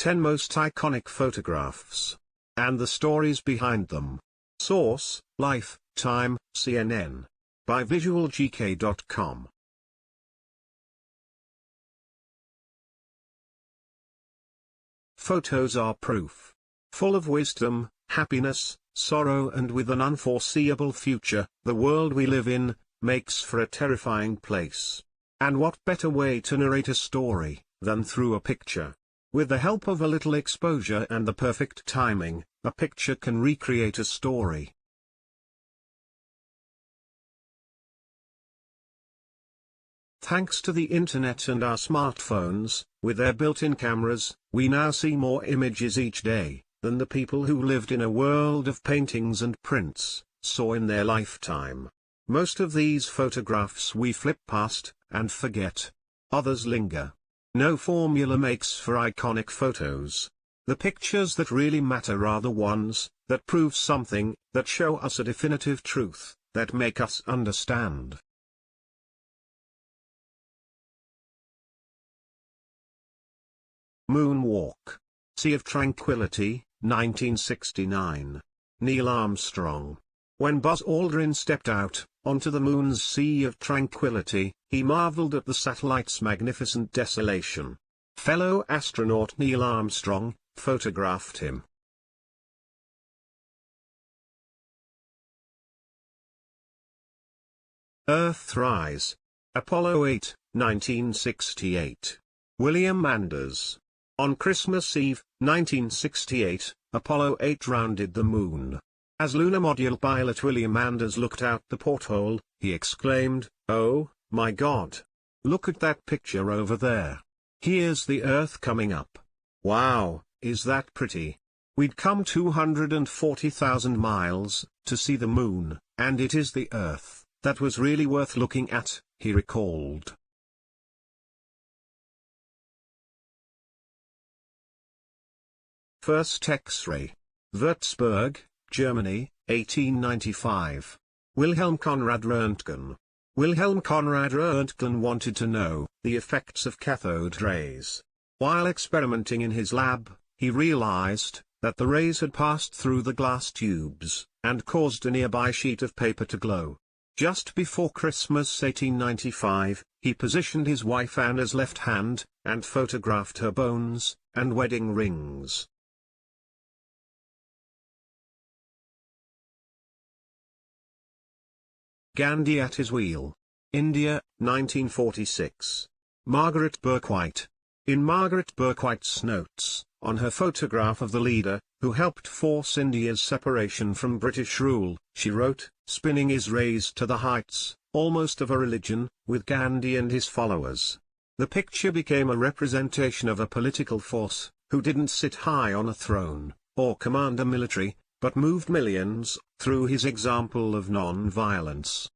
10 Most Iconic Photographs. And the Stories Behind Them. Source, Life, Time, CNN. By visualgk.com. Photos are proof. Full of wisdom, happiness, sorrow, and with an unforeseeable future, the world we live in makes for a terrifying place. And what better way to narrate a story than through a picture? With the help of a little exposure and the perfect timing, a picture can recreate a story. Thanks to the internet and our smartphones, with their built-in cameras, we now see more images each day than the people who lived in a world of paintings and prints saw in their lifetime. Most of these photographs we flip past and forget. Others linger. No formula makes for iconic photos. The pictures that really matter are the ones that prove something, that show us a definitive truth, that make us understand. Moonwalk. Sea of Tranquility, 1969. Neil Armstrong. When Buzz Aldrin stepped out onto the moon's Sea of Tranquility, he marveled at the satellite's magnificent desolation. Fellow astronaut Neil Armstrong photographed him. EARTHRISE. Apollo 8, 1968. William Anders. On Christmas Eve, 1968, Apollo 8 rounded the moon. As lunar module pilot William Anders looked out the porthole, he exclaimed, "Oh, my God! Look at that picture over there. Here's the Earth coming up. Wow, is that pretty? We'd come 240,000 miles to see the moon, and it is the Earth that was really worth looking at," he recalled. First X-ray. Würzburg, Germany, 1895. Wilhelm Conrad Röntgen. Wilhelm Conrad Röntgen wanted to know the effects of cathode rays. While experimenting in his lab, he realized that the rays had passed through the glass tubes and caused a nearby sheet of paper to glow. Just before Christmas 1895, he positioned his wife Anna's left hand and photographed her bones and wedding rings. Gandhi at his wheel. India, 1946. Margaret Bourke-White. In Margaret Bourke-White's notes, on her photograph of the leader who helped force India's separation from British rule, she wrote, "Spinning is raised to the heights, almost of a religion, with Gandhi and his followers." The picture became a representation of a political force, who didn't sit high on a throne, or command a military, but moved millions through his example of non-violence.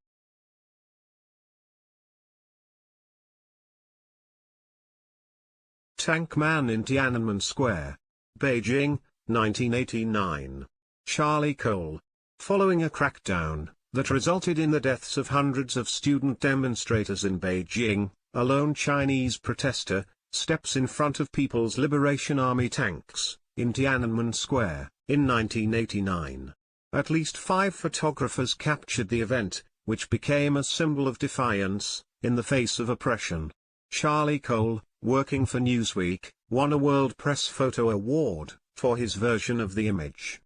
Tank Man in Tiananmen Square. Beijing, 1989. Charlie Cole. Following a crackdown that resulted in the deaths of hundreds of student demonstrators in Beijing, a lone Chinese protester steps in front of People's Liberation Army tanks in Tiananmen Square in 1989. At least 5 photographers captured the event, which became a symbol of defiance in the face of oppression. Charlie Cole, working for Newsweek, won a World Press Photo Award for his version of the image.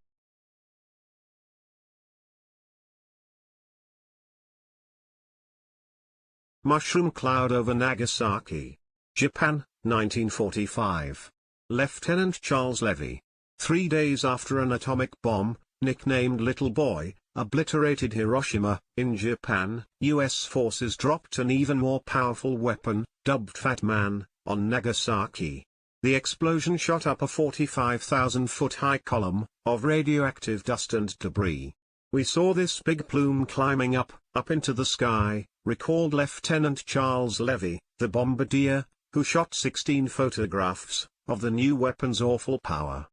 Mushroom cloud over Nagasaki. Japan, 1945. Lieutenant Charles Levy. 3 days after an atomic bomb, nicknamed Little Boy, obliterated Hiroshima, in Japan, U.S. forces dropped an even more powerful weapon, dubbed Fat Man, on Nagasaki. The explosion shot up a 45,000-foot-high column of radioactive dust and debris. "We saw this big plume climbing up into the sky," recalled Lieutenant Charles Levy, the bombardier, who shot 16 photographs of the new weapon's awful power.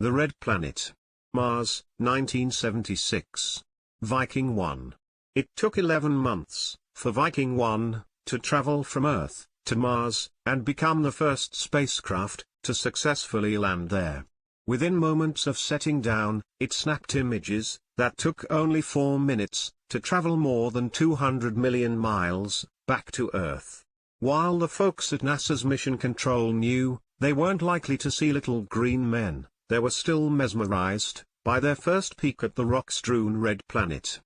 The Red Planet. Mars, 1976. Viking 1. It took 11 months for Viking 1, to travel from Earth to Mars, and become the first spacecraft to successfully land there. Within moments of setting down, it snapped images that took only 4 minutes to travel more than 200 million miles back to Earth. While the folks at NASA's Mission Control knew they weren't likely to see little green men, they were still mesmerized by their first peek at the rock-strewn red planet.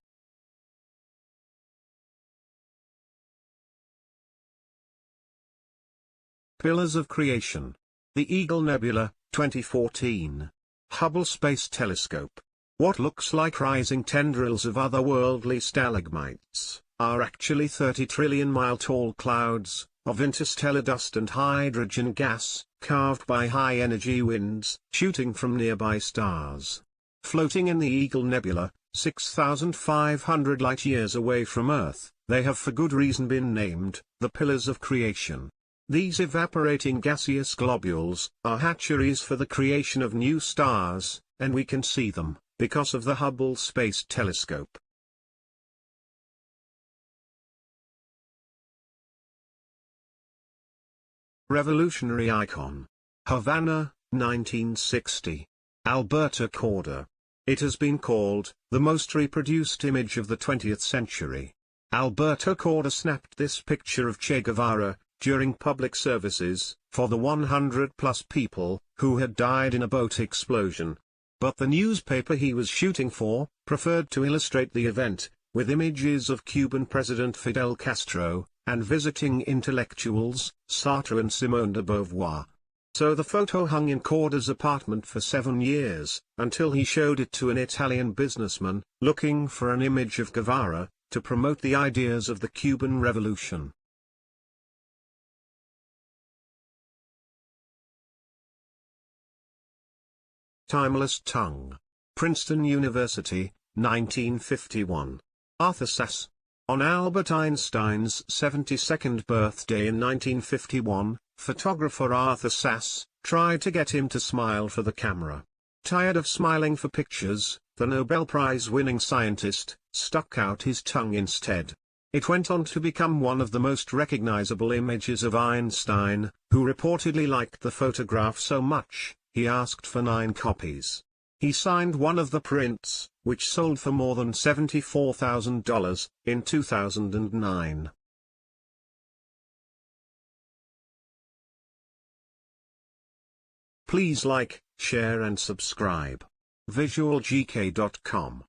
Pillars of Creation. The Eagle Nebula, 2014. Hubble Space Telescope. What looks like rising tendrils of otherworldly stalagmites are actually 30 trillion mile tall clouds of interstellar dust and hydrogen gas, carved by high-energy winds shooting from nearby stars. Floating in the Eagle Nebula, 6,500 light-years away from Earth, they have for good reason been named the Pillars of Creation. These evaporating gaseous globules are hatcheries for the creation of new stars, and we can see them because of the Hubble Space Telescope. Revolutionary icon. Havana, 1960. Alberto Corder. It has been called the most reproduced image of the 20th century. Alberto Corder snapped this picture of Che Guevara during public services for the 100-plus people who had died in a boat explosion. But the newspaper he was shooting for preferred to illustrate the event with images of Cuban President Fidel Castro and visiting intellectuals, Sartre and Simone de Beauvoir. So the photo hung in Corder's apartment for 7 years, until he showed it to an Italian businessman looking for an image of Guevara to promote the ideas of the Cuban Revolution. Timeless Tongue. Princeton University, 1951. Arthur Sass. On Albert Einstein's 72nd birthday in 1951, photographer Arthur Sass tried to get him to smile for the camera. Tired of smiling for pictures, the Nobel Prize-winning scientist stuck out his tongue instead. It went on to become one of the most recognizable images of Einstein, who reportedly liked the photograph so much, he asked for 9 copies. He signed one of the prints, which sold for more than $74,000 in 2009. Please like, share and subscribe. visualgk.com